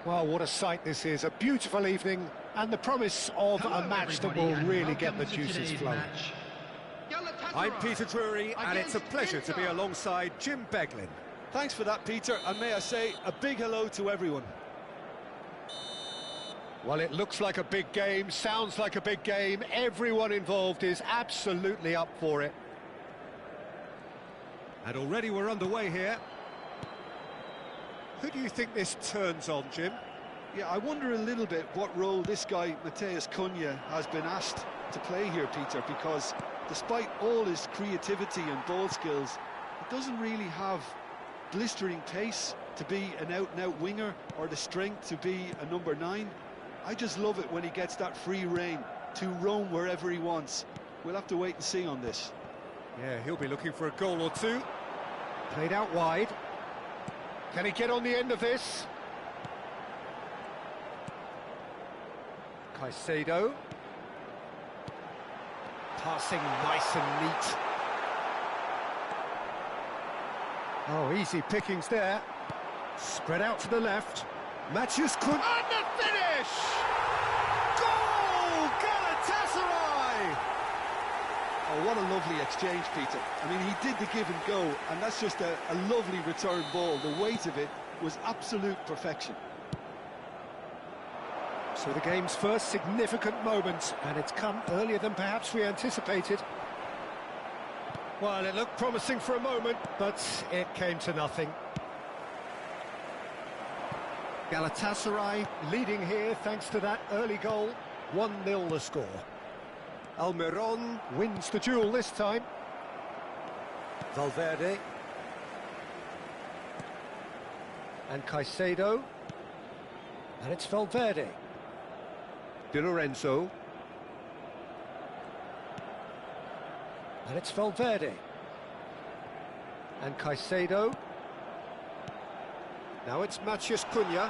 Well, what a sight this is. A beautiful evening and the promise of a match that will really get the juices flowing. I'm Peter Drury, and it's a pleasure to be alongside Jim Beglin. Thanks for that, Peter, and may I say a big hello to everyone. Well, it looks like a big game, sounds like a big game. Everyone involved is absolutely up for it. And already we're underway here. Who do you think this turns on, Jim? Yeah, I wonder a little bit what role this guy, Matheus Cunha, has been asked to play here, Peter, because despite all his creativity and ball skills, he doesn't really have blistering pace to be an out-and-out winger or the strength to be a number 9. I just love it when he gets that free rein to roam wherever he wants. We'll have to wait and see on this. Yeah, he'll be looking for a goal or two. Played out wide. Can he get on the end of this? Caicedo. Passing nice and neat. Oh, easy pickings there. Spread out to the left. Matthews could... And the finish! Goal! Galatasaray! Oh, what a lovely exchange, Peter. I mean, he did the give and go, and that's just a lovely return ball. The weight of it was absolute perfection. So the game's first significant moment, and it's come earlier than perhaps we anticipated. Well, it looked promising for a moment, but it came to nothing. Galatasaray leading here thanks to that early goal. 1-0 the score. Almiron wins the duel this time. Valverde. And Caicedo. And it's Valverde. Di Lorenzo. And it's Valverde. And Caicedo. Now it's Matheus Cunha.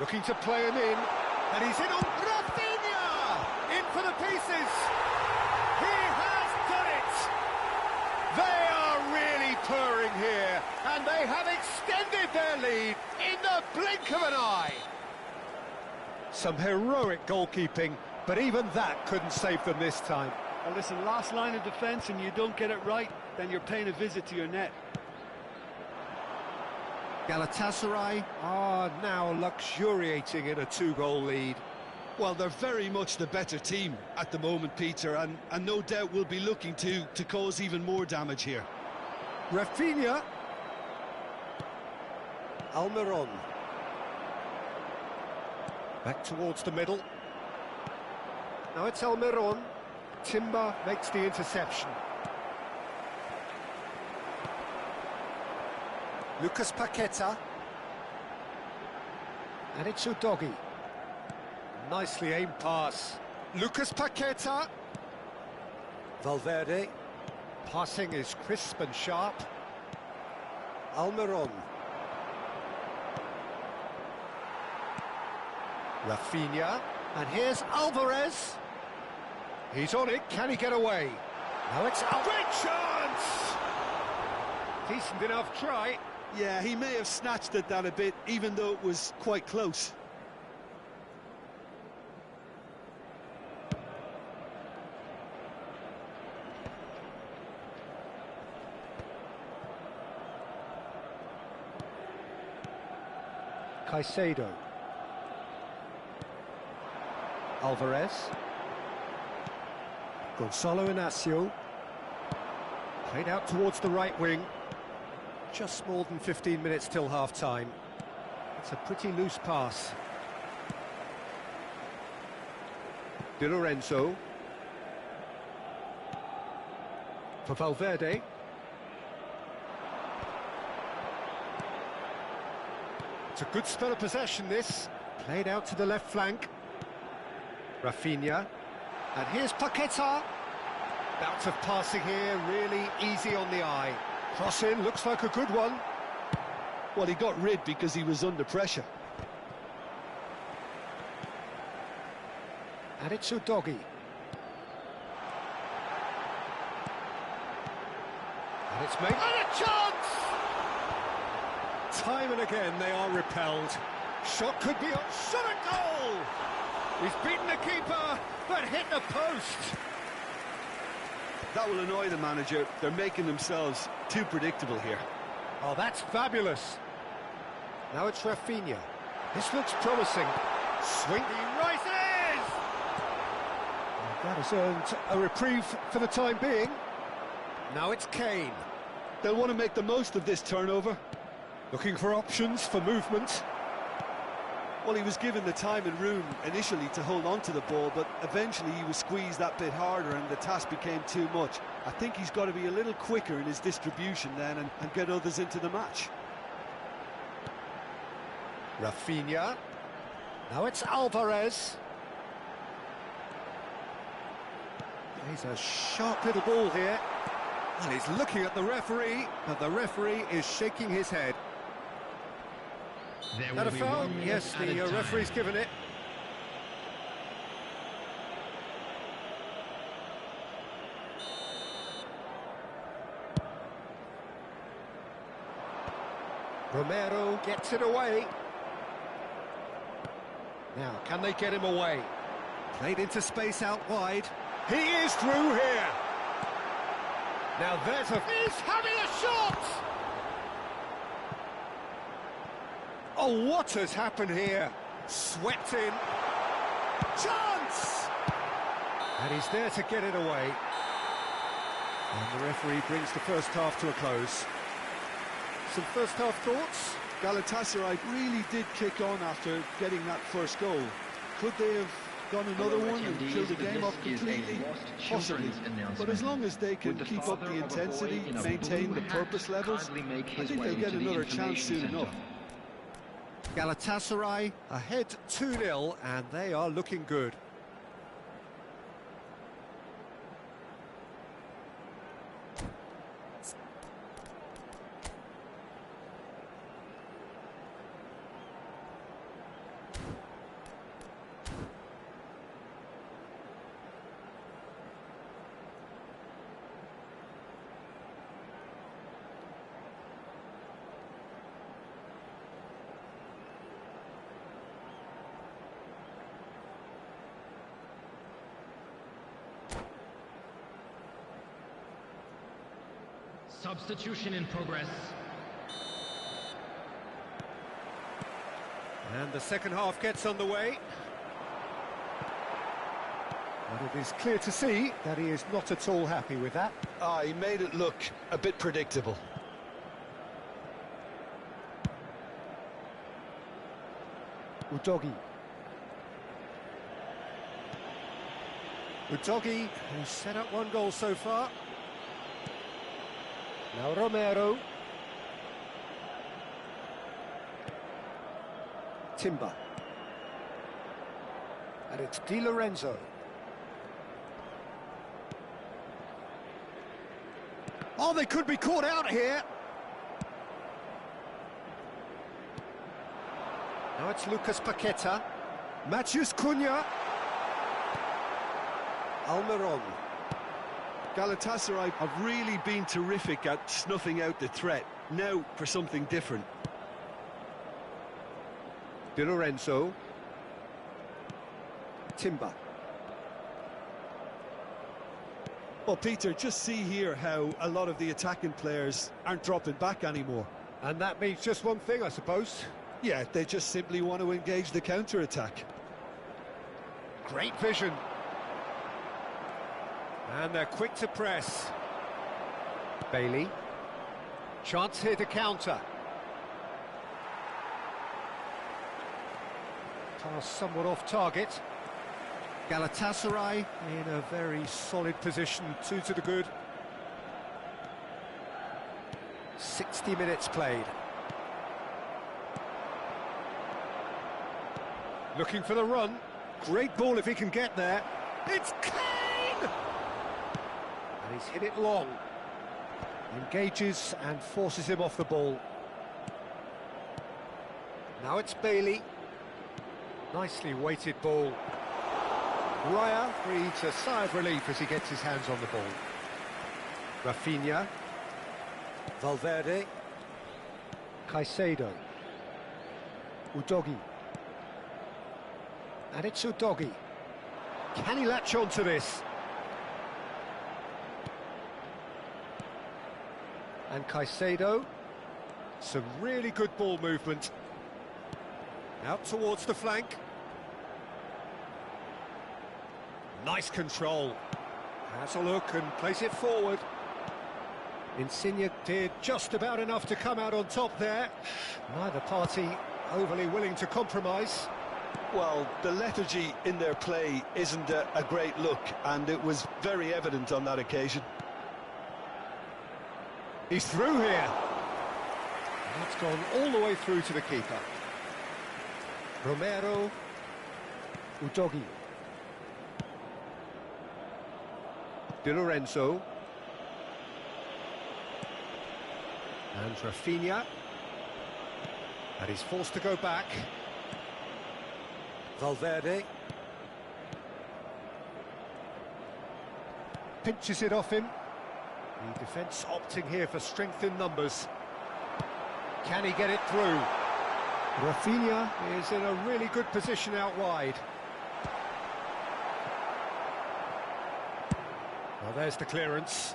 Looking to play him in. And he's in on Rafinha! In for the pieces! He has done it! They are really purring here. And they have extended their lead in the blink of an eye. Some heroic goalkeeping, but even that couldn't save them this time. Well, listen, last line of defence and you don't get it right, then you're paying a visit to your net. Galatasaray are now luxuriating in a 2-goal lead. Well, they're very much the better team at the moment, Peter, and no doubt will be looking to cause even more damage here. Rafinha. Almiron. Back towards the middle. Now it's Almiron. Timber makes the interception. Lucas Paqueta. And it's Udogi. Nicely aimed pass. Lucas Paqueta. Valverde. Passing is crisp and sharp. Almiron. Rafinha. And here's Alvarez. He's on it. Can he get away? Now it's Great chance! Decent enough try. Yeah, he may have snatched at that a bit, even though it was quite close. Caicedo. Alvarez. Gonzalo Inacio. Played out towards the right wing. Just more than 15 minutes till half-time. It's a pretty loose pass. Di Lorenzo. For Valverde. It's a good spell of possession, this. Played out to the left flank. Rafinha. And here's Paqueta. Bout of passing here, really easy on the eye. Cross in, looks like a good one. Well, he got rid because he was under pressure. And it's Udogi. And it's made... And a chance! Time and again they are repelled. Shot could be on. Shot a goal! He's beaten the keeper, but hit the post. That will annoy the manager. They're making themselves too predictable here. Oh, that's fabulous. Now it's Rafinha. This looks promising. Swing. He rises! That has earned a reprieve for the time being. Now it's Kane. They'll want to make the most of this turnover. Looking for options for movement. Well, he was given the time and room initially to hold on to the ball, but eventually he was squeezed that bit harder and the task became too much. I think he's got to be a little quicker in his distribution then and get others into the match. Rafinha. Now it's Alvarez. He's a sharp little ball here. And he's looking at the referee, but the referee is shaking his head. That a foul? Yes, the referee's given it. Romero gets it away. Now, can they get him away? Played into space out wide. He is through here. Now there's a... He's having a shot! Oh, what has happened here? Swept in. Chance! And he's there to get it away. And the referee brings the first half to a close. Some first half thoughts? Galatasaray really did kick on after getting that first goal. Could they have done another one and killed the game off completely? Possibly. But as long as they can keep up the intensity, maintain the purpose levels, I think they'll get another chance soon enough. Galatasaray ahead 2-0 and they are looking good. Substitution in progress. And the second half gets underway. But it is clear to see that he is not at all happy with that. He made it look a bit predictable. Udogi. Udogi has set up one goal so far. Now Romero. Timber. And it's Di Lorenzo. Oh, they could be caught out here. Now it's Lucas Paqueta. Matheus Cunha. Almiron. Galatasaray have really been terrific at snuffing out the threat. Now for something different. Di Lorenzo. Timber. Well, Peter, just see here how a lot of the attacking players aren't dropping back anymore. And that means just one thing, I suppose. Yeah, they just simply want to engage the counter-attack. Great vision. And they're quick to press. Bailey. Chance here to counter. Pass somewhat off target. Galatasaray in a very solid position, 2 to the good. 60 minutes played. Looking for the run. Great ball if he can get there. It's Kane! And he's hit it long. Engages and forces him off the ball. Now it's Bailey. Nicely weighted ball. Raya breathes a sigh of relief as he gets his hands on the ball. Rafinha. Valverde. Caicedo. Udogi. And it's Udogi. Can he latch on to this? And Caicedo. Some really good ball movement. Out towards the flank. Nice control. Has a look and plays it forward. Insigne did just about enough to come out on top there. Neither party overly willing to compromise. Well, the lethargy in their play isn't a great look, and it was very evident on that occasion. He's through here. That's gone all the way through to the keeper. Romero. Udogi. Di Lorenzo. And Rafinha. And he's forced to go back. Valverde. Pinches it off him. The defence opting here for strength in numbers. Can he get it through? Rafinha is in a really good position out wide. Well, there's the clearance.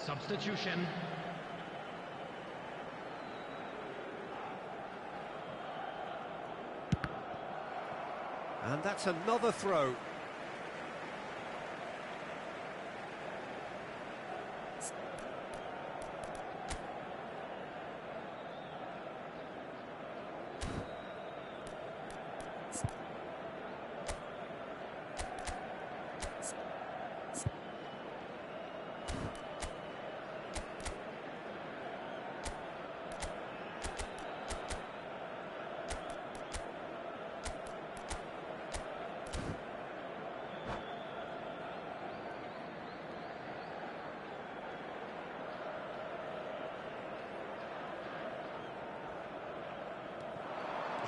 Substitution. And that's another throw.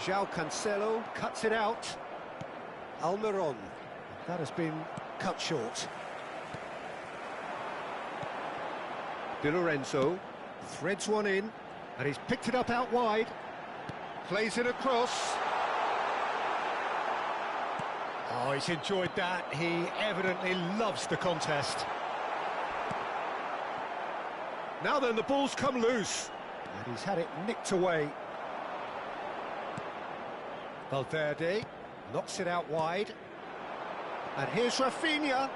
João Cancelo cuts it out. Almiron. That has been cut short. Di Lorenzo threads one in, and he's picked it up out wide. Plays it across. Oh, he's enjoyed that. He evidently loves the contest. Now then, the ball's come loose. And he's had it nicked away. Valverde knocks it out wide. And here's Rafinha.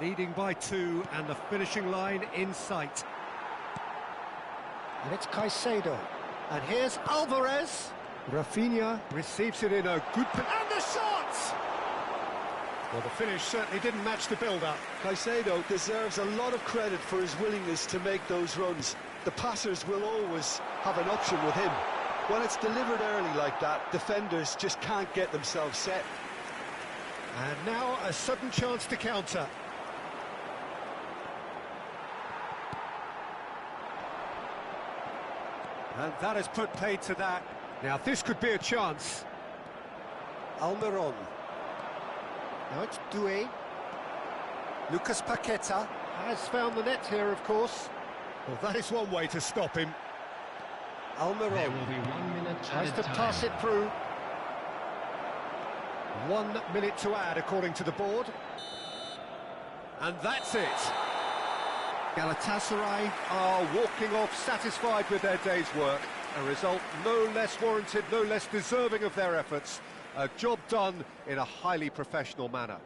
Leading by 2 and the finishing line in sight. And it's Caicedo. And here's Alvarez. Rafinha receives it in a good... And the shot! Well, the finish certainly didn't match the build-up. Caicedo deserves a lot of credit for his willingness to make those runs. The passers will always have an option with him. When it's delivered early like that, defenders just can't get themselves set. And now a sudden chance to counter. And that has put paid to that. Now this could be a chance. Almiron. Now it's Doué. Lucas Paqueta has found the net here, of course. Well, that is one way to stop him. Almiron There will be 1 minute tries added to time. pass it through. 1 minute to add, according to the board. And that's it. Galatasaray are walking off satisfied with their day's work. A result no less warranted, no less deserving of their efforts. A job done in a highly professional manner.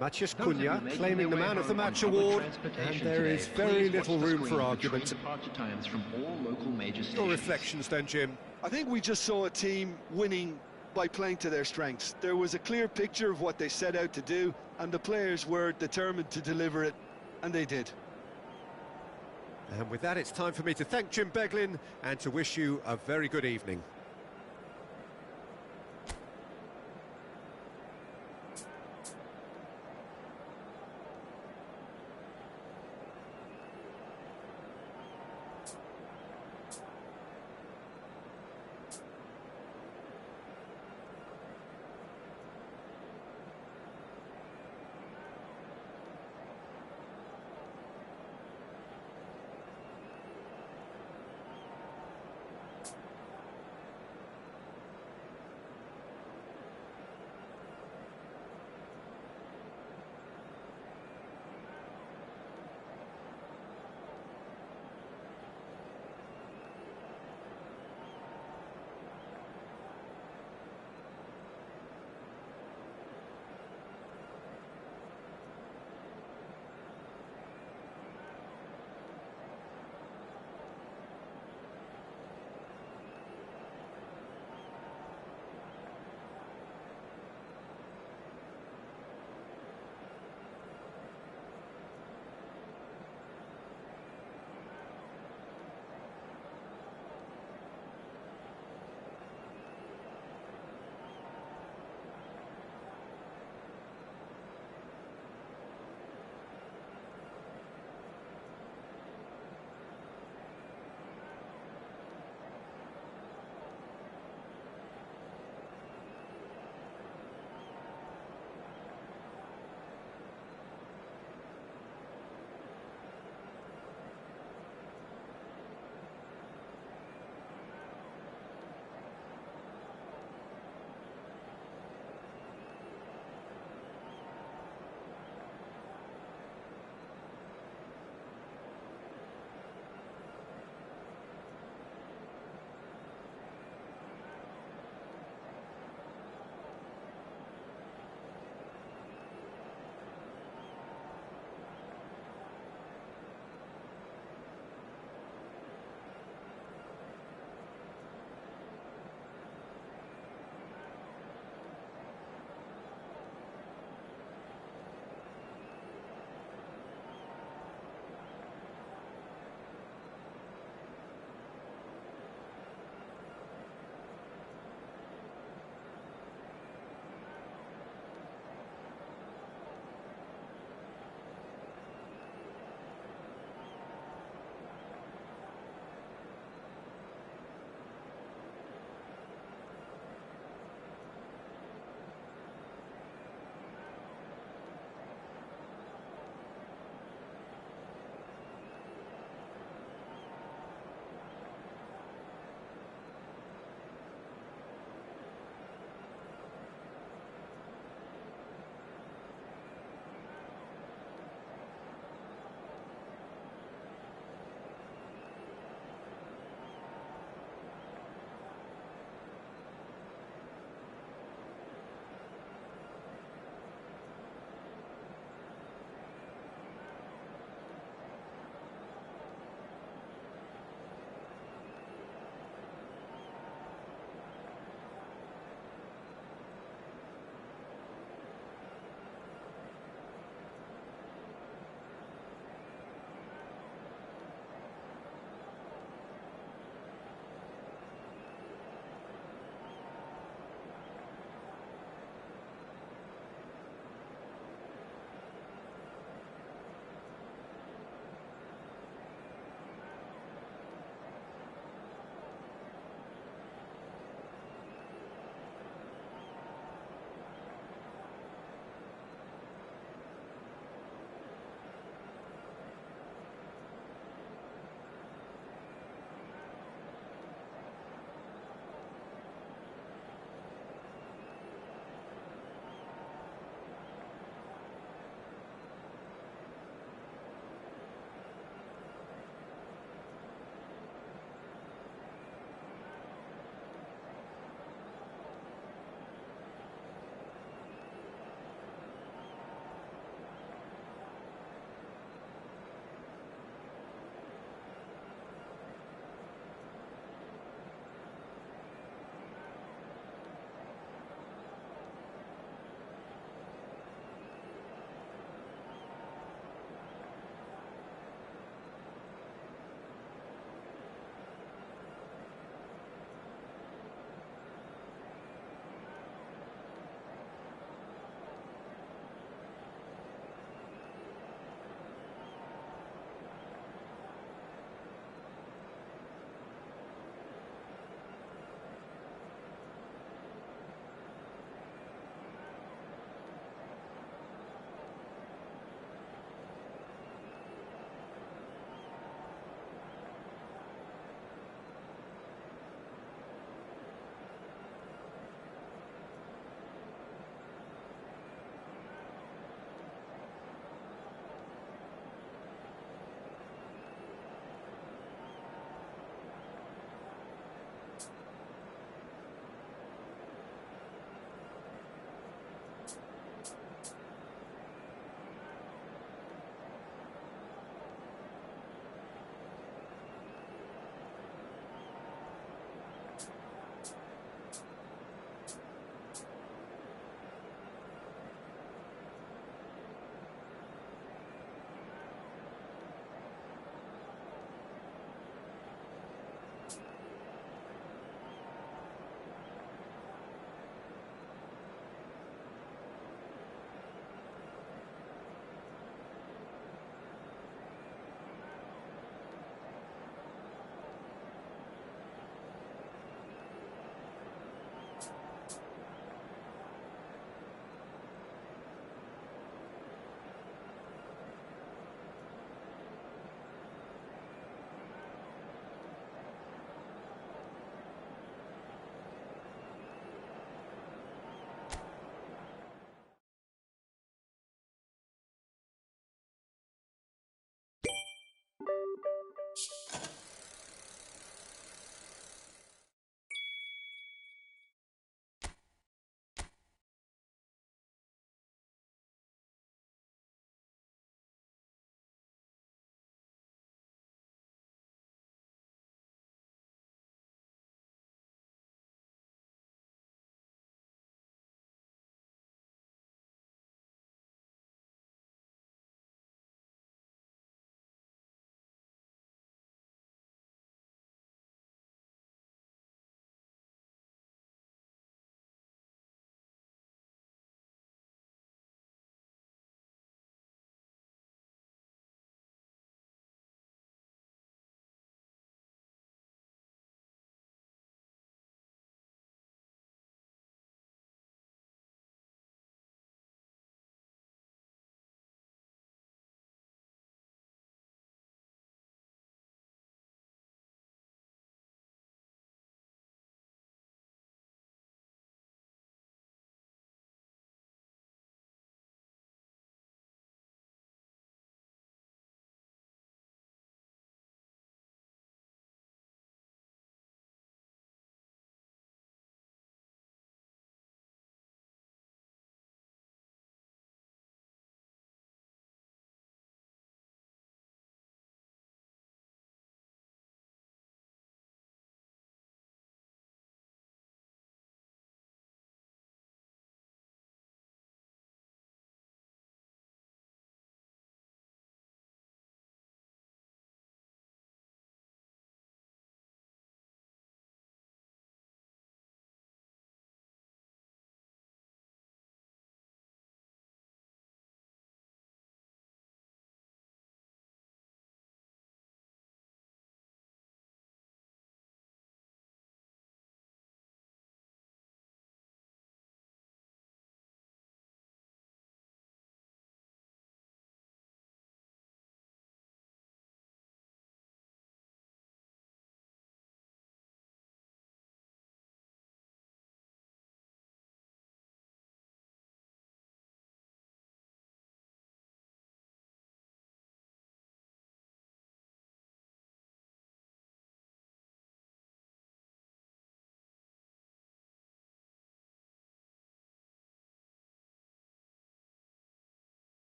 Matheus Those of you Cunha making claiming the their way Man of the home on Match public award, and transportation there today, is very please little watch the room for screen argument. train departure times from all local major stations. Your reflections then, Jim? I think we just saw a team winning by playing to their strengths. There was a clear picture of what they set out to do, and the players were determined to deliver it, and they did. And with that, it's time for me to thank Jim Beglin and to wish you a very good evening.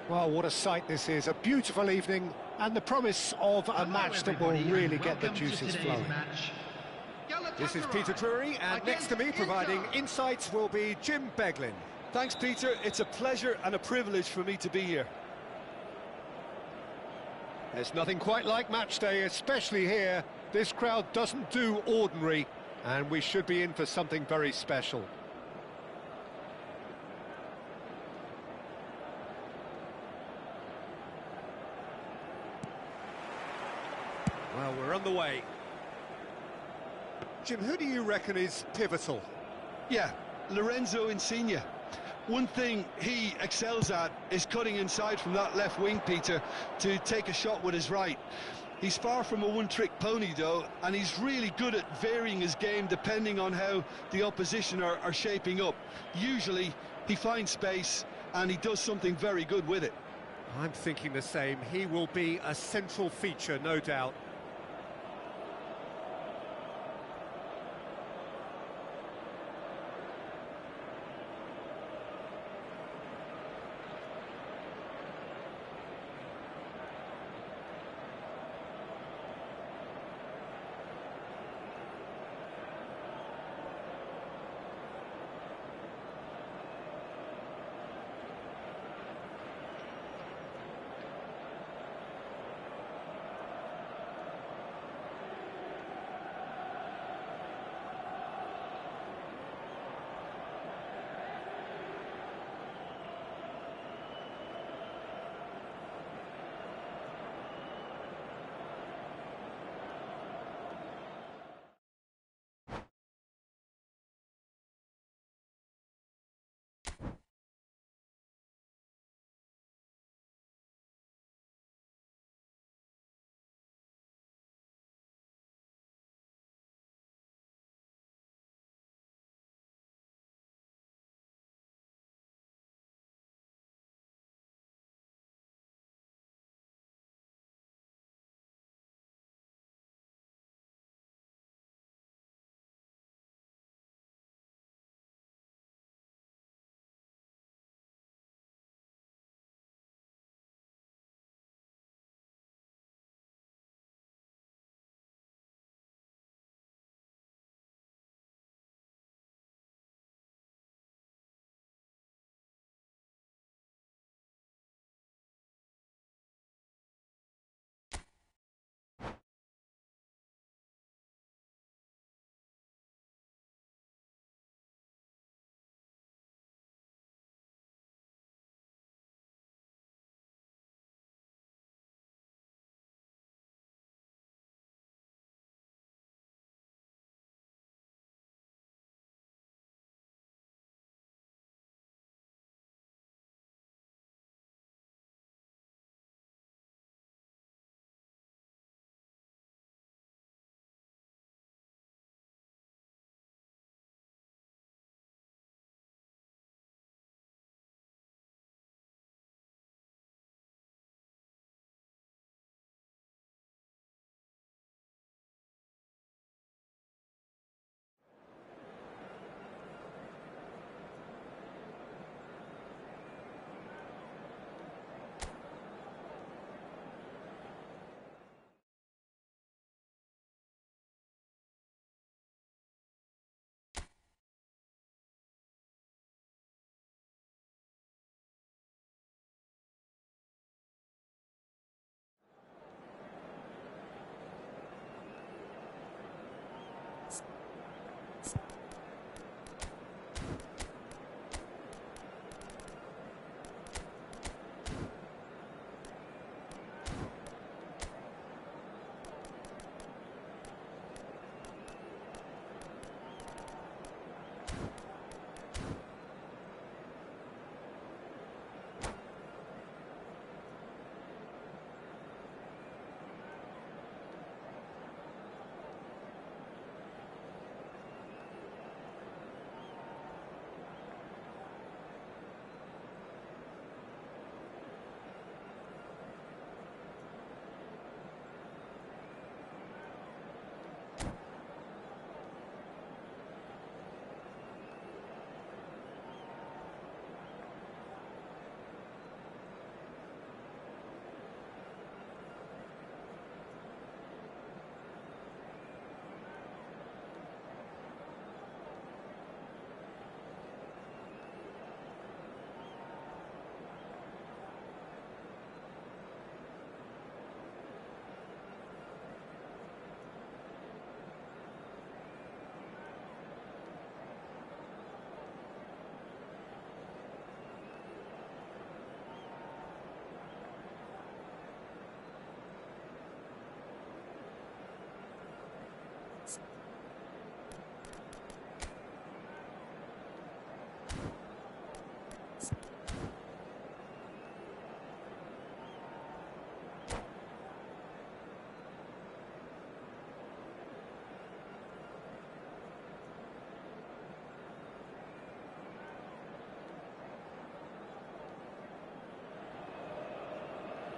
Well, what a sight this is. A beautiful evening and the promise of a match that will really get the juices flowing. This is Peter Drury, and next to me, providing insights, will be Jim Beglin. Thanks, Peter. It's a pleasure and a privilege for me to be here. There's nothing quite like match day, especially here. This crowd doesn't do ordinary, and we should be in for something very special. Well, we're on the way. Jim, who do you reckon is pivotal? Yeah, Lorenzo Insigne. One thing he excels at is cutting inside from that left wing, Peter, to take a shot with his right. He's far from a one-trick pony, though, and he's really good at varying his game depending on how the opposition are shaping up. Usually, he finds space, and he does something very good with it. I'm thinking the same. He will be a central feature, no doubt.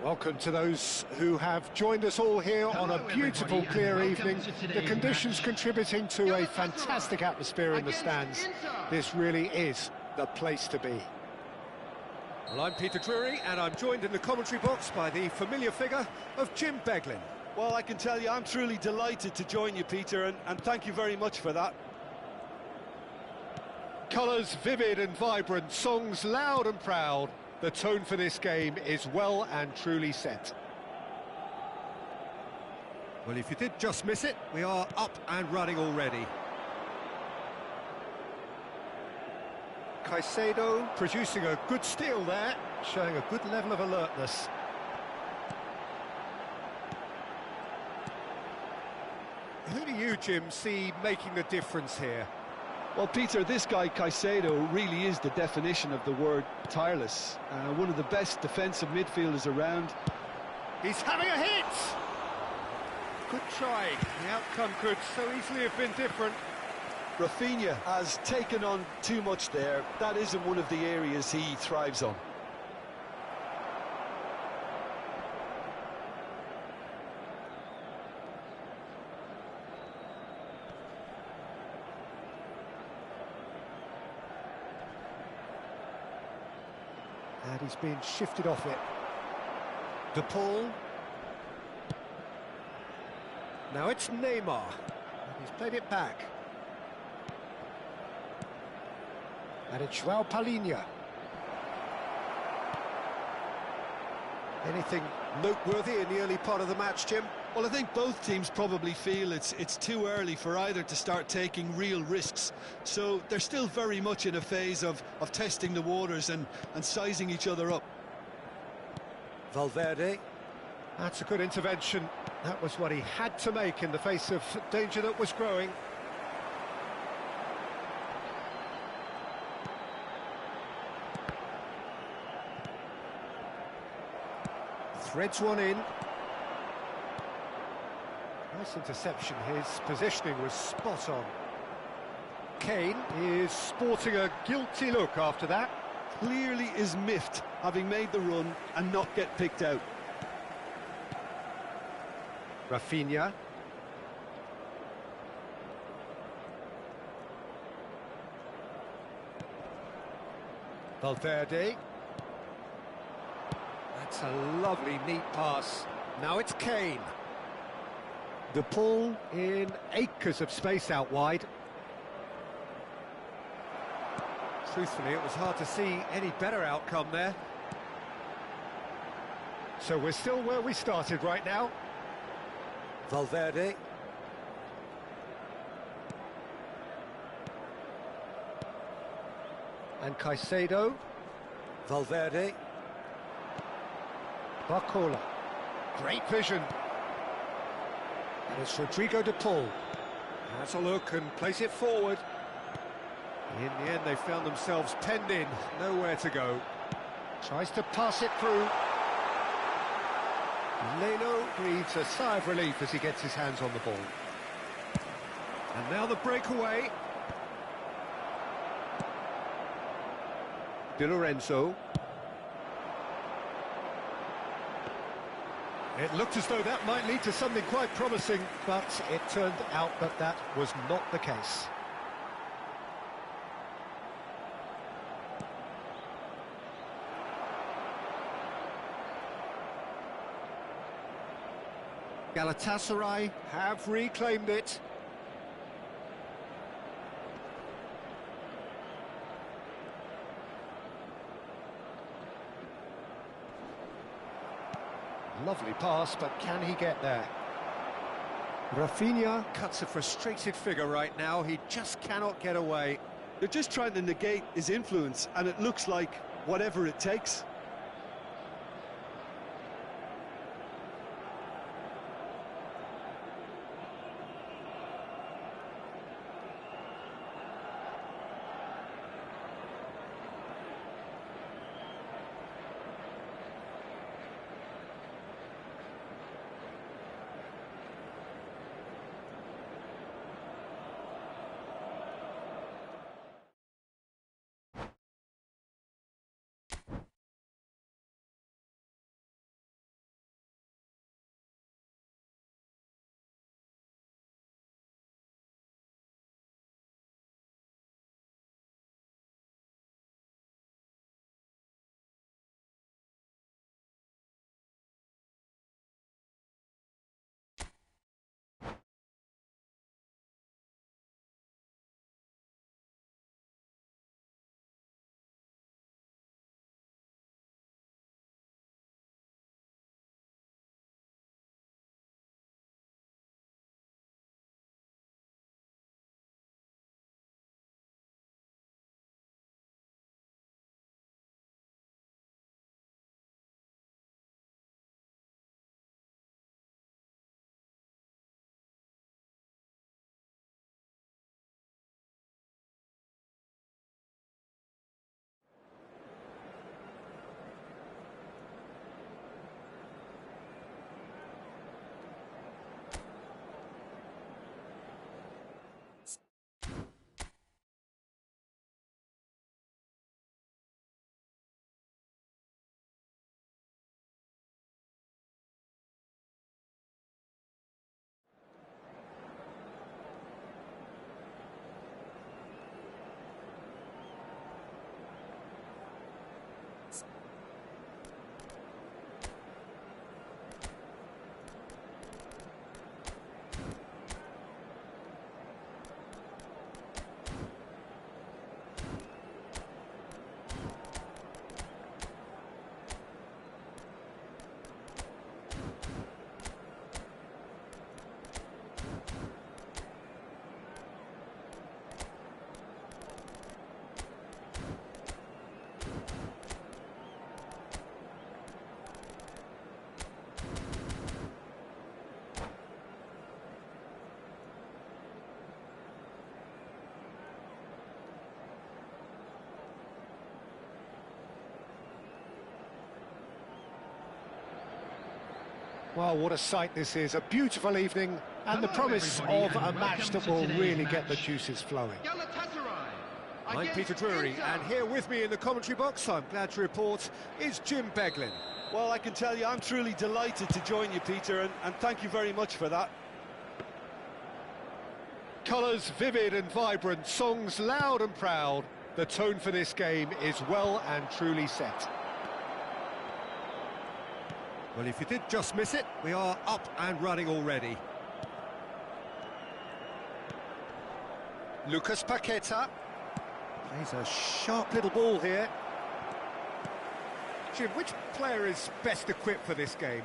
Welcome to those who have joined us all here on a beautiful, clear evening. The conditions contributing to a fantastic atmosphere in the stands. This really is the place to be. Well, I'm Peter Drury, and I'm joined in the commentary box by the familiar figure of Jim Beglin. Well, I can tell you I'm truly delighted to join you, Peter, and thank you very much for that. Colours vivid and vibrant, songs loud and proud. The tone for this game is well and truly set. Well, if you did just miss it, we are up and running already. Caicedo producing a good steal there, showing a good level of alertness. Who do you, Jim, see making the difference here? Well, Peter, this guy Caicedo really is the definition of the word tireless. One of the best defensive midfielders around. He's having a hit! Good try. The outcome could so easily have been different. Rafinha has taken on too much there. That isn't one of the areas he thrives on. And he's been shifted off it. De Paul. Now it's Neymar. He's played it back. And it's João Palhinha. Anything noteworthy in the early part of the match, Jim? Well, I think both teams probably feel it's too early for either to start taking real risks. So they're still very much in a phase of testing the waters and sizing each other up. Valverde. That's a good intervention. That was what he had to make in the face of danger that was growing. Threads one in. Nice interception. His positioning was spot on. Kane is sporting a guilty look after that. Clearly is miffed, having made the run and not get picked out. Rafinha. Valverde. That's a lovely, neat pass. Now it's Kane. De Paul in acres of space out wide. Truthfully, it was hard to see any better outcome there. So we're still where we started right now. Valverde. And Caicedo. Valverde. Barcola. Great vision. And it's Rodrigo de Paul. Has a look and plays it forward. In the end, they found themselves penned in, nowhere to go. Tries to pass it through. Leno breathes a sigh of relief as he gets his hands on the ball. And now the breakaway. Di Lorenzo. It looked as though that might lead to something quite promising, But it turned out that that was not the case. Galatasaray have reclaimed it. Lovely pass, but can he get there? Rafinha cuts a frustrated figure right now. He just cannot get away. They're just trying to negate his influence, and it looks like whatever it takes. Well, what a sight this is. A beautiful evening and the promise of a match that will really get the juices flowing. I'm Peter Drury, and here with me in the commentary box, I'm glad to report, is Jim Beglin. Well, I can tell you, I'm truly delighted to join you, Peter, and thank you very much for that. Colours vivid and vibrant, songs loud and proud. The tone for this game is well and truly set. Well, if you did just miss it, we are up and running already. Lucas Paqueta plays a sharp little ball here. Jim, which player is best equipped for this game?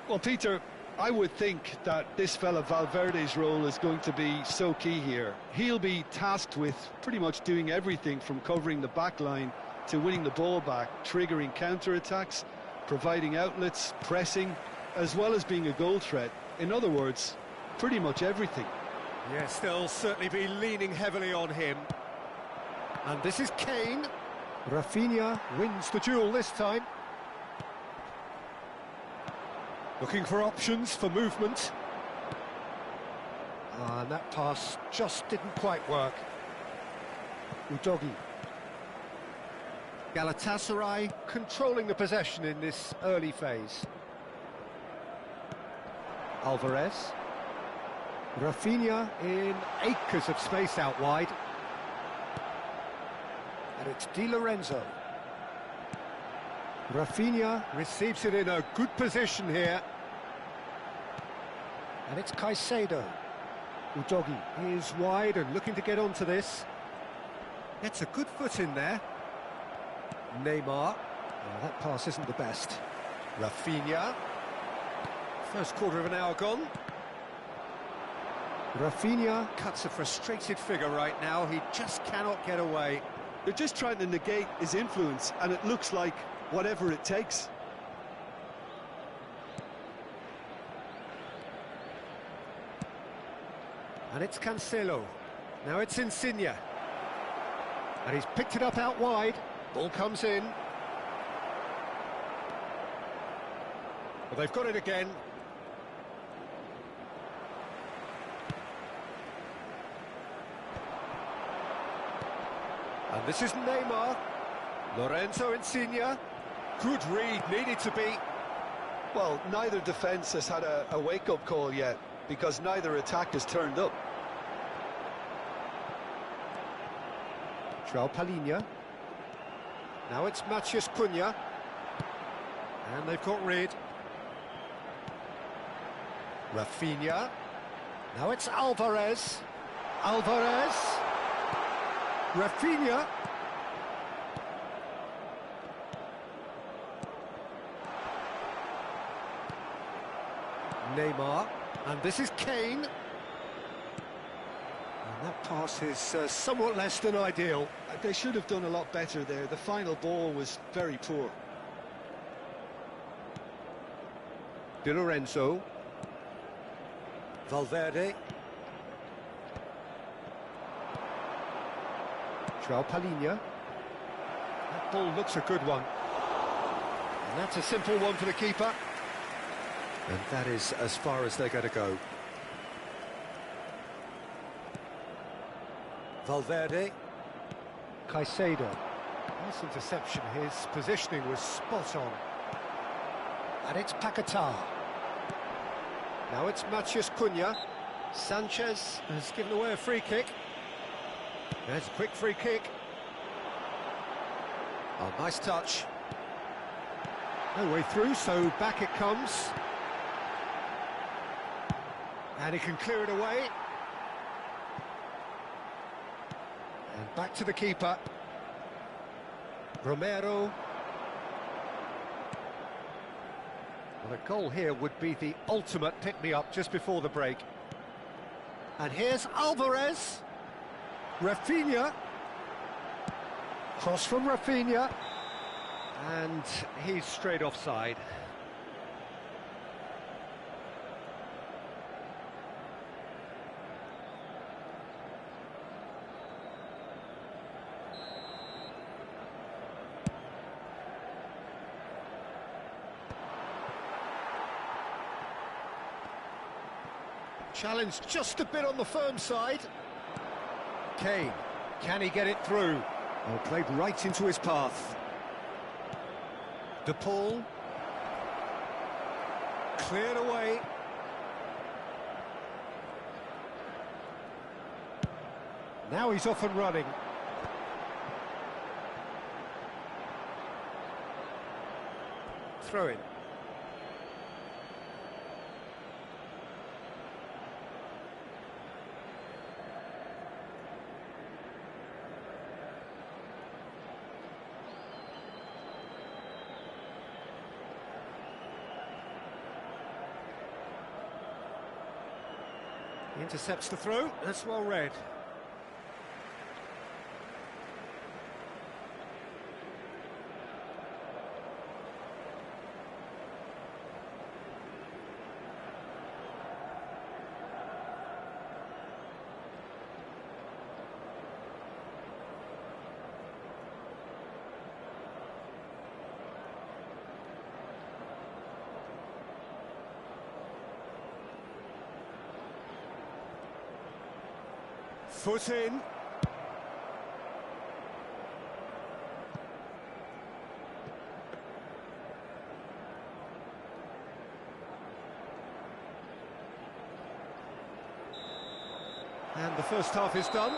Well, Peter, I would think that this fella Valverde's role is going to be so key here. He'll be tasked with pretty much doing everything from covering the back line to winning the ball back, triggering counter-attacks, providing outlets, pressing, as well as being a goal threat. In other words, pretty much everything. Yes, they'll certainly be leaning heavily on him. And this is Kane. Rafinha wins the duel this time. Looking for options for movement. And that pass just didn't quite work. Udogi. Galatasaray controlling the possession in this early phase. Alvarez. Rafinha in acres of space out wide. And it's Di Lorenzo. Rafinha receives it in a good position here. And it's Caicedo. Udogi is wide and looking to get onto this. Gets a good foot in there. Neymar. Oh, that pass isn't the best. Rafinha. First quarter of an hour gone. Rafinha Cuts a frustrated figure right now. He just cannot get away. They're just trying to negate his influence, and it looks like whatever it takes. And it's Cancelo. Now it's Insigne. And he's picked it up out wide. Ball comes in. Well, they've got it again. And this is Neymar. Lorenzo Insigne. Good read, needed to be. Well, neither defence has had a wake-up call yet, because neither attack has turned up. João Palhinha. Now it's Matheus Cunha. And they've got rid. Rafinha. Now it's Alvarez. Alvarez. Rafinha. Neymar. And this is Kane. And that pass is somewhat less than ideal. They should have done a lot better there. The final ball was very poor. Di Lorenzo. Valverde. João Palhinha. That ball looks a good one. And that's a simple one for the keeper. And that is as far as they're going to go. Valverde. Caicedo. Nice interception. His positioning was spot on. And it's Paqueta. Now it's Matheus Cunha. Sanchez has given away a free kick. There's a quick free kick. Oh, nice touch. No way through, so back it comes. And he can clear it away. And back to the keeper. Romero. Well, a goal here would be the ultimate pick-me-up just before the break. And here's Alvarez. Rafinha. Cross from Rafinha. And he's straight offside. Challenged just a bit on the firm side. Kane, can he get it through? Oh, played right into his path. De Paul. Cleared away. Now he's off and running. Throw in. Intercepts the throw. That's well read. Foot in. And the first half is done.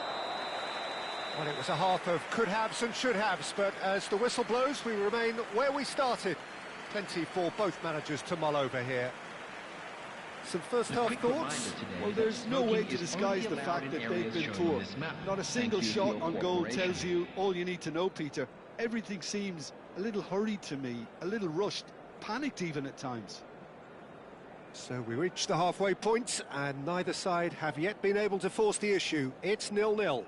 Well, it was a half of could-haves and should-haves, but as the whistle blows, we remain where we started. Plenty for both managers to mull over here. Some first-half thoughts? Well, there's no way to disguise the fact that they've been poor. Not a single shot on goal tells you all you need to know, Peter. Everything seems a little hurried to me, a little rushed, panicked even at times. So we reach the halfway point, and neither side have yet been able to force the issue. It's 0-0.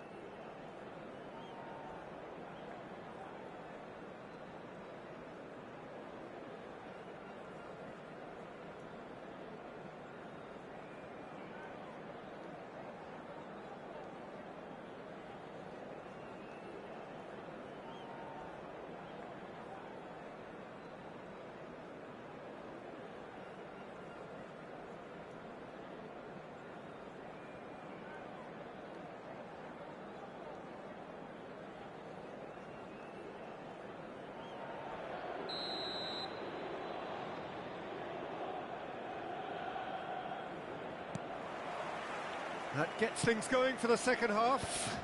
That gets things going for the second half.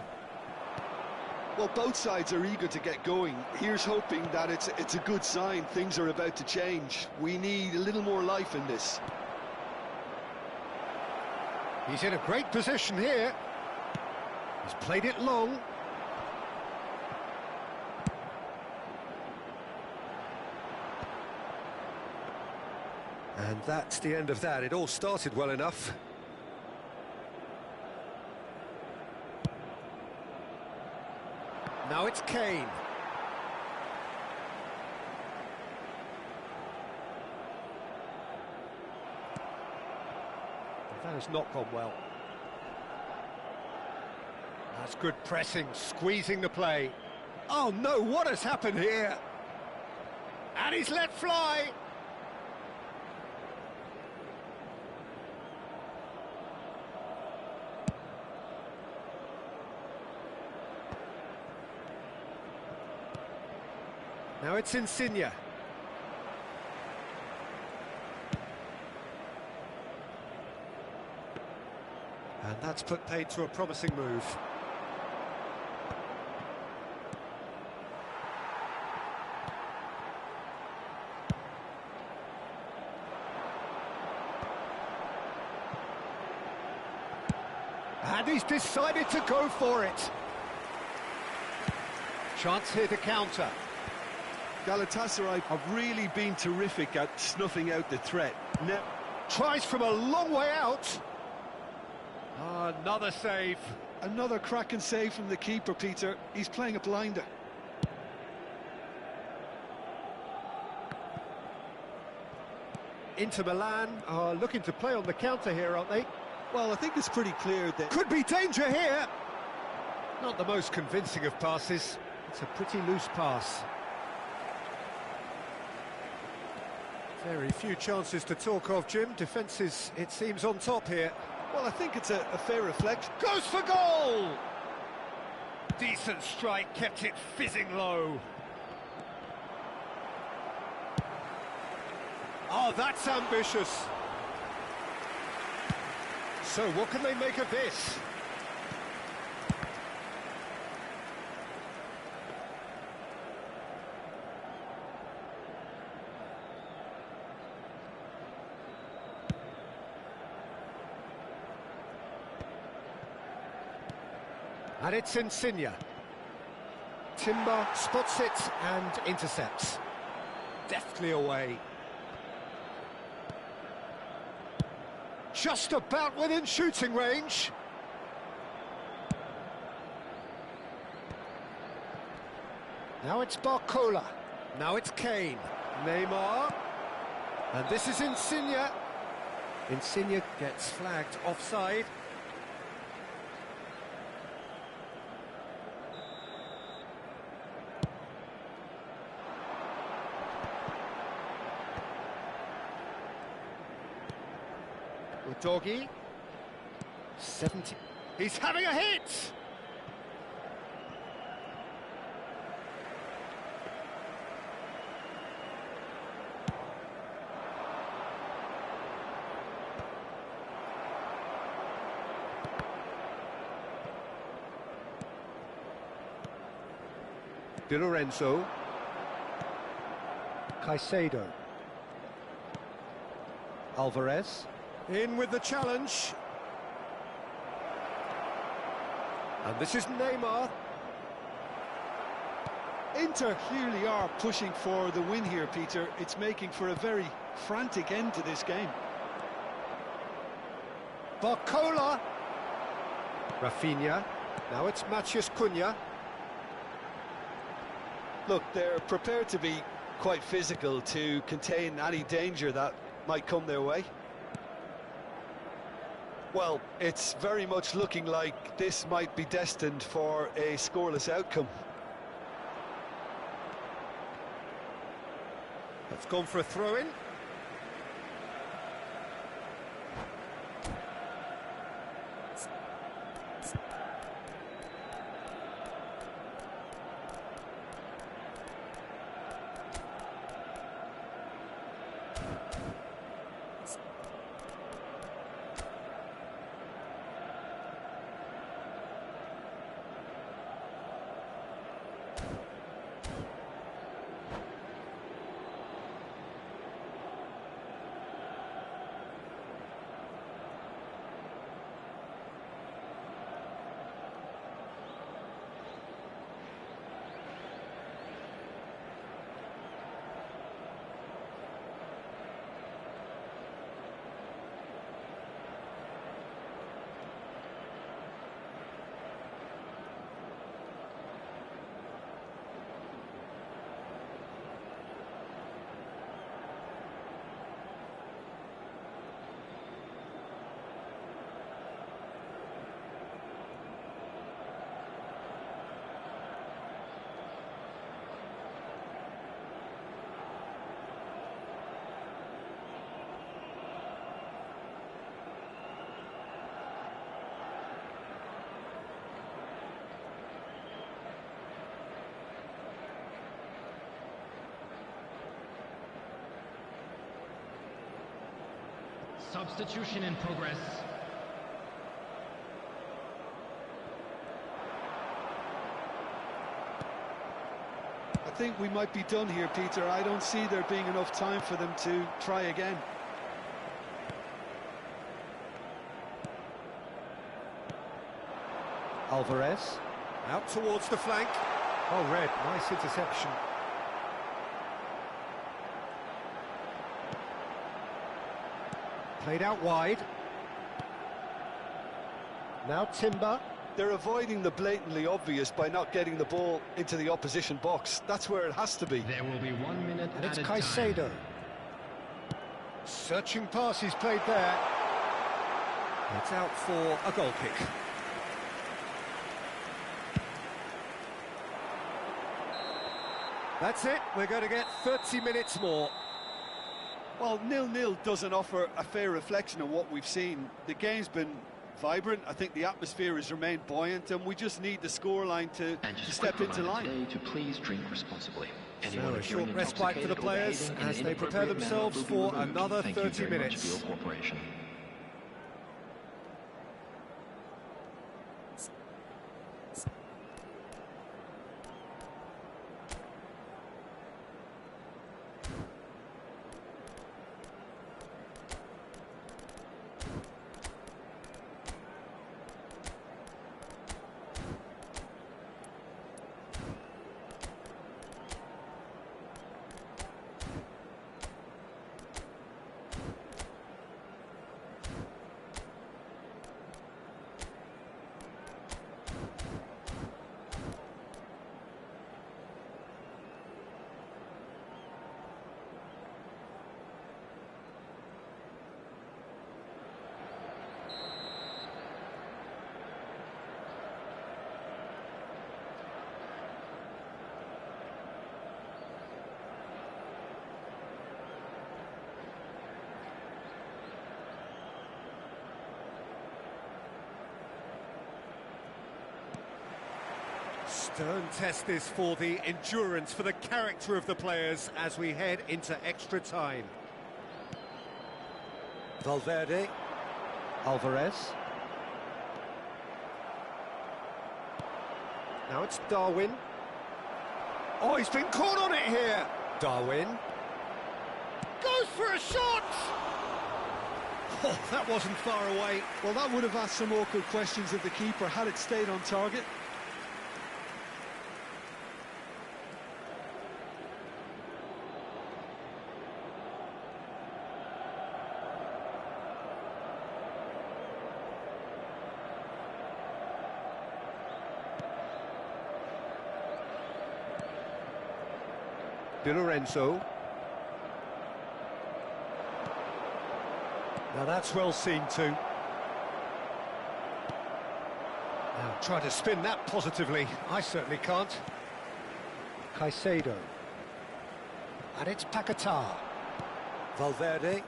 Well, both sides are eager to get going. Here's hoping that it's a good sign. Things are about to change. We need a little more life in this. He's in a great position here. He's played it long. And that's the end of that. It all started well enough. Now it's Kane. That has not gone well. That's good pressing, squeezing the play. Oh no, what has happened here? And he's let fly. Now it's Insigne. And that's put paid to a promising move. And he's decided to go for it. Chance here to counter. Galatasaray have really been terrific at snuffing out the threat. Now Tries from a long way out. Another save. another cracking save from the keeper, Peter. He's playing a blinder. Inter Milan are looking to play on the counter here, aren't they? Well, I think it's pretty clear that... Could be danger here. Not the most convincing of passes. It's a pretty loose pass. Very few chances to talk of, Jim. Defence is, it seems, on top here. Well, I think it's a fair reflection. Goes for goal! Decent strike, kept it fizzing low. Oh, that's ambitious. So, what can they make of this? And it's Insigne. Timber spots it and intercepts. Deftly away. Just about within shooting range. Now it's Barcola. Now it's Kane. Neymar. And this is Insigne. Insigne gets flagged offside. Doggy. 70. He's having a hit! Di Lorenzo. Caicedo. Alvarez. In with the challenge. And this is Neymar. Inter clearly are pushing for the win here, Peter. It's making for a very frantic end to this game. Barcola. Rafinha. Now it's Matheus Cunha. Look, they're prepared to be quite physical to contain any danger that might come their way. Well, it's very much looking like this might be destined for a scoreless outcome. That's gone for a throw-in. Substitution in progress. I think we might be done here, Peter. I don't see there being enough time for them to try again. Alvarez. Out towards the flank. Oh, Red, nice interception. Played out wide. Now Timber. They're avoiding the blatantly obvious by not getting the ball into the opposition box. That's where it has to be. There will be 1 minute And it's added Caicedo. time. Searching pass he's played there. It's out for a goal kick. That's it, we're going to get 30 minutes more. Well, 0-0 doesn't offer a fair reflection of what we've seen. The game's been vibrant. I think the atmosphere has remained buoyant, and we just need the scoreline to step into line. Today to please drink responsibly. So a short respite for the players as they prepare themselves for another 30 minutes. Stern test this for the endurance, for the character of the players as we head into extra time. Valverde. Alvarez. Now it's Darwin. Oh, he's been caught on it here. Darwin. Goes for a shot! Oh, that wasn't far away. Well, that would have asked some awkward questions of the keeper had it stayed on target. Di Lorenzo. Now that's well seen too. Now try to spin that positively. I certainly can't. Caicedo. And it's Paquetá. Valverde.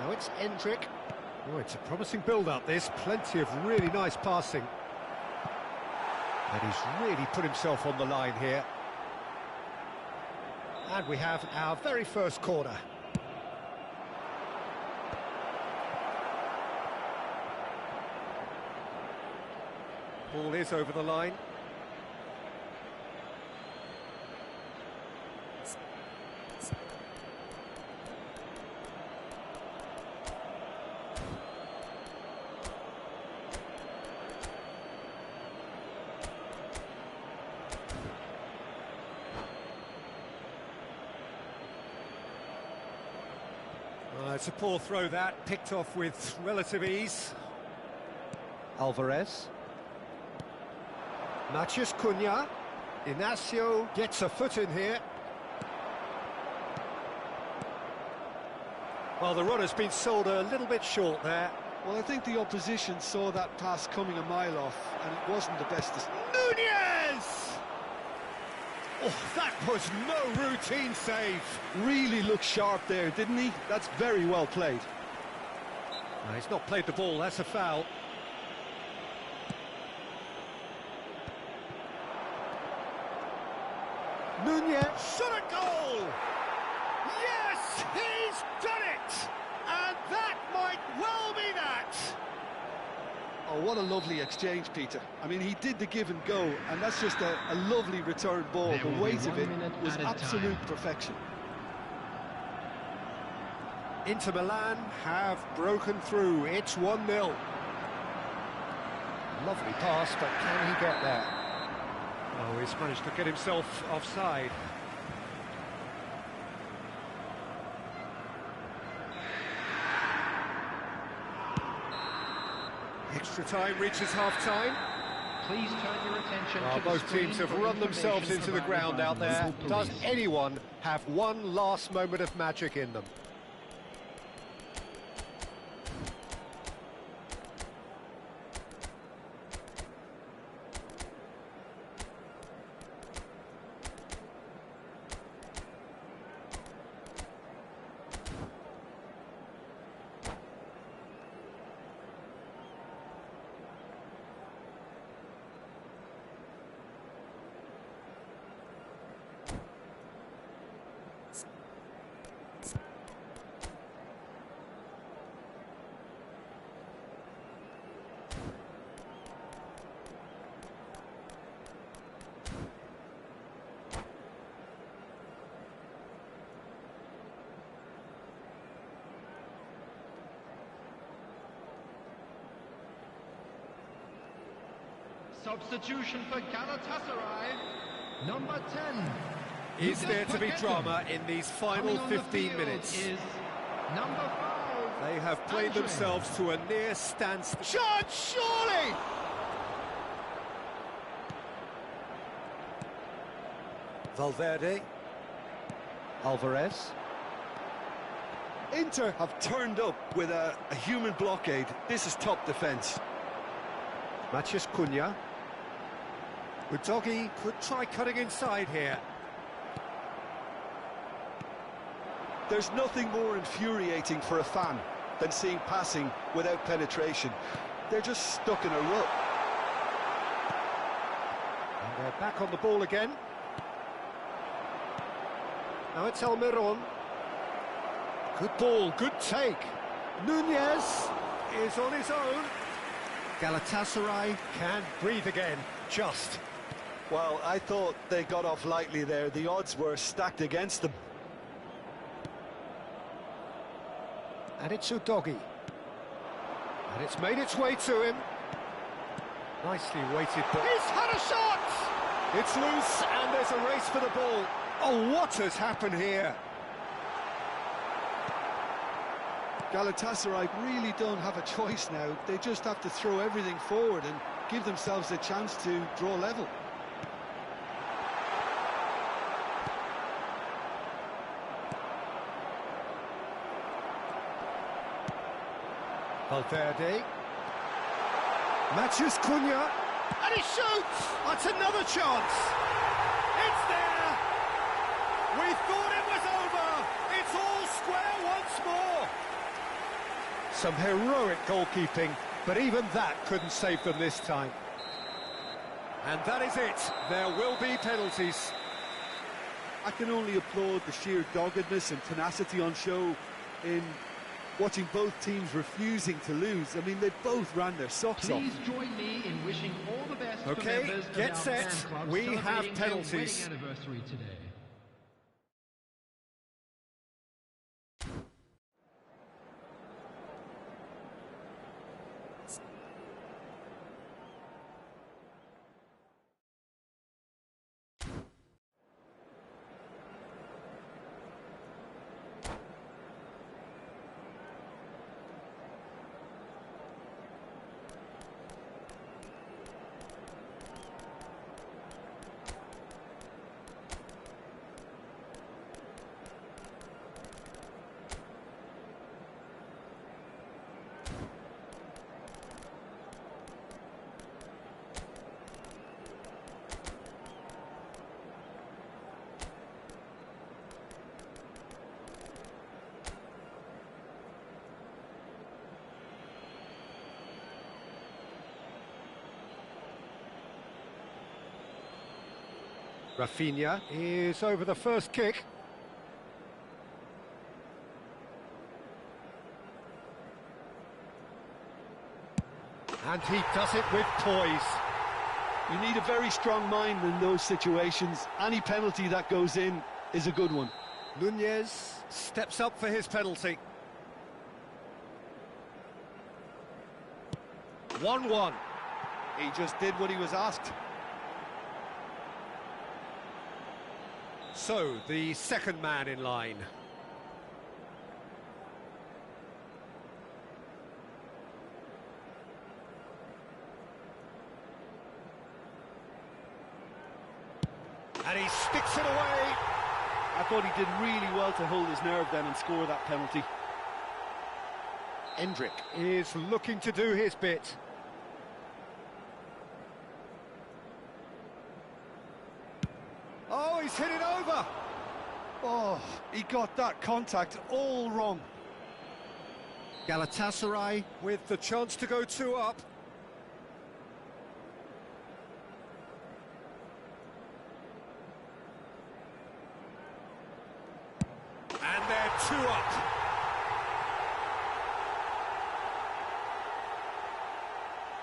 Now it's Endrick. Oh, it's a promising build-up this. Plenty of really nice passing. And he's really put himself on the line here. And we have our very first corner. Ball is over the line. It's a poor throw that, picked off with relative ease. Alvarez. Matheus Cunha. Inacio gets a foot in here. Well, the run has been sold a little bit short there. Well, I think the opposition saw that pass coming a mile off, and it wasn't the best. Nunez! Oh, that was no routine save. Really looked sharp there, didn't he? That's very well played. No, he's not played the ball, that's a foul. Nunez, shot a goal! Yes, he's done it! And that might well be that! Oh, what a lovely exchange, Peter. I mean, he did the give and go, and that's just a lovely return ball. The weight of it was absolute perfection. Inter Milan have broken through. It's 1-0. Lovely pass, but can he get there? Oh, he's managed to get himself offside. Extra time reaches half-time. Please turn your attention to the Both teams have run themselves into the ground out there. Does anyone have one last moment of magic in them? Substitution for Galatasaray, number 10. Is there to be drama in these final 15 minutes? Is number 5. They have played themselves to a near standstill. Shot, surely! Valverde. Alvarez. Inter have turned up with a human blockade. This is top defence. Matheus Cunha. Udogi could try cutting inside here. There's nothing more infuriating for a fan than seeing passing without penetration. They're just stuck in a rut. And they're back on the ball again. Now it's Almiron. Good ball, good take. Nunez is on his own. Galatasaray can breathe again, just. Well, I thought they got off lightly there. The odds were stacked against them. And it's Udogi. And it's made its way to him. Nicely weighted ball. He's had a shot! It's loose and there's a race for the ball. Oh, what has happened here? Galatasaray really don't have a choice now. They just have to throw everything forward and give themselves a chance to draw level. Valverde. Matheus Cunha. And he shoots! That's another chance! It's there! We thought it was over! It's all square once more! Some heroic goalkeeping, but even that couldn't save them this time. And that is it. There will be penalties. I can only applaud the sheer doggedness and tenacity on show in watching both teams refusing to lose. I mean, they both ran their socks off. Please join me in wishing all the best for Okay, members of get our set. fan club We have celebrating their penalties. wedding anniversary today. Rafinha is over the first kick. And he does it with poise. You need a very strong mind in those situations. Any penalty that goes in is a good one. Nunez steps up for his penalty. 1-1. He just did what he was asked. So, the second man in line. And he sticks it away. I thought he did really well to hold his nerve then and score that penalty. Endrick is looking to do his bit. Oh, he's hit it over. Oh, he got that contact all wrong. Galatasaray with the chance to go 2 up. And they're 2 up.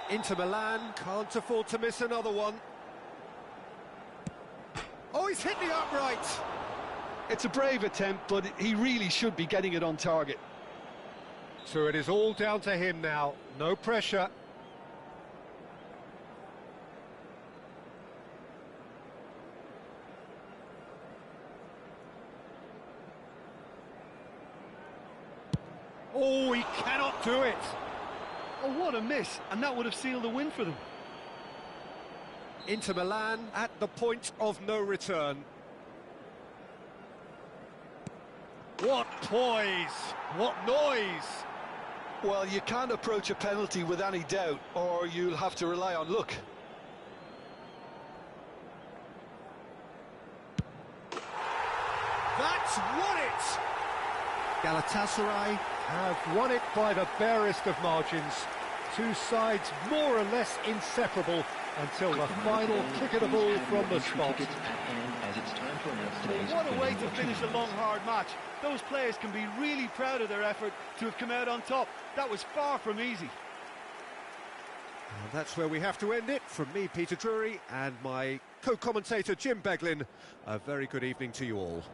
Inter Milan can't afford to miss another one. Oh, he's hit the upright. It's a brave attempt, but he really should be getting it on target. So it is all down to him now. No pressure. Oh, he cannot do it. Oh, what a miss, and that would have sealed the win for them. Inter Milan at the point of no return. What poise! What noise! Well, you can't approach a penalty with any doubt, or you'll have to rely on luck. That's won it! Galatasaray have won it by the barest of margins. Two sides more or less inseparable until the final kick of the ball from the spot. What a way to finish a long, hard match. Those players can be really proud of their effort to have come out on top. That was far from easy. And that's where we have to end it. From me, Peter Drury, and my co-commentator, Jim Beglin, a very good evening to you all.